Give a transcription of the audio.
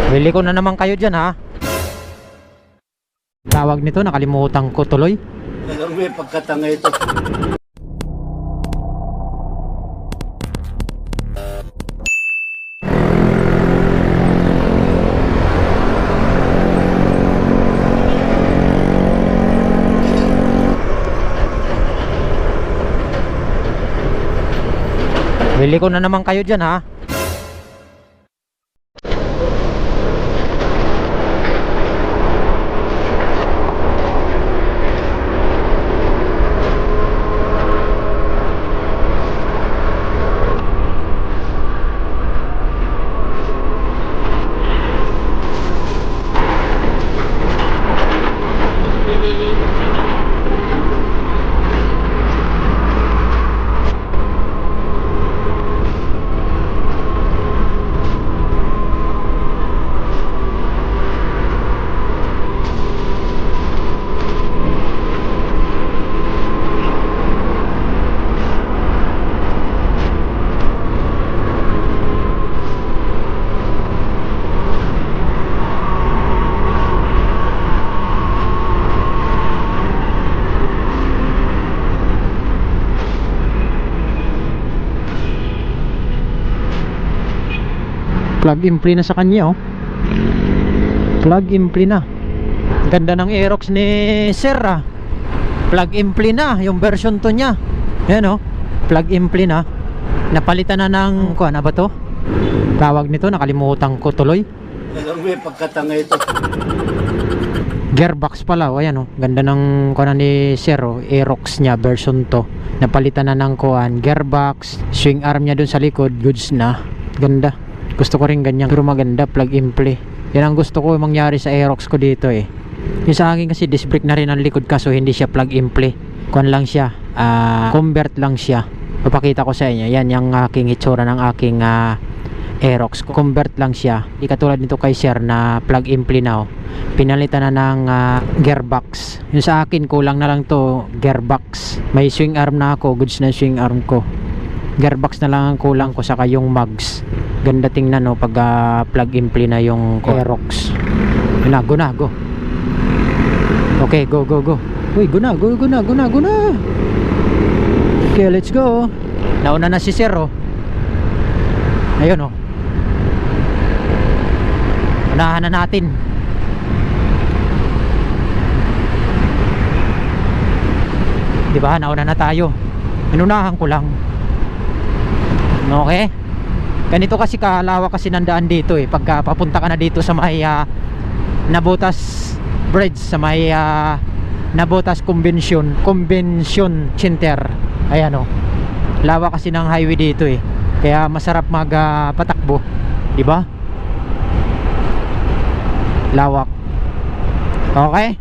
Bili ko na naman kayo dyan ha. Tawag nito, nakalimutan ko tuloy. Alam mo yung pagkatanga ito. Bili ko na naman kayo dyan ha. Plug and play na sa kanya oh. Plug and play na. Ganda ng Aerox ni Sir ah. Plug and play na yung version 2 niya. Ayan oh. Plug and play na. Napalitan na ng ano ba to? Tawag nito, nakalimutan ko tuloy. Alam mo yung pagkatanga ito. Gearbox pala oh. Ayan oh. Ganda ng kuan ni Sir oh. Aerox niya version 2. Napalitan na ng kuan, gearbox, swing arm niya dun sa likod, goods na. Ganda. Gusto ko rin ganyan, pero maganda, plug and play. Yan ang gusto ko mangyari sa Aerox ko dito eh. Yung sa akin kasi disc brake na rin ang likod, kaso hindi siya plug and play. Kuan lang siya, convert lang siya. Papakita ko sa inyo, yan yung aking itsura ng aking Aerox. Convert lang siya. Di katulad nito kay Sir na plug and play na oh. Pinalitan na ng gearbox. Yung sa akin kulang na lang to, gearbox. May swing arm na ako, goods na swing arm ko. Gearbox na lang ang kulang ko, saka yung mugs. Ganda tingnan no pag plug and play na yung Aerox. Yun na, go na, go. Okay, go. Uy, go na. Okay, let's go. Nauna na si Sir oh. Ayun oh. Unahan na natin. Diba, nauna na tayo. Inunahan ko lang. Okay? Ganito kasi kalawak kasi nandaan dito eh. Pagka papunta ka na dito sa may Navotas Bridge, sa may Navotas Convention Center. Ayan oh. Lawak kasi ng highway dito eh. Kaya masarap patakbo, di ba? Lawak. Okay?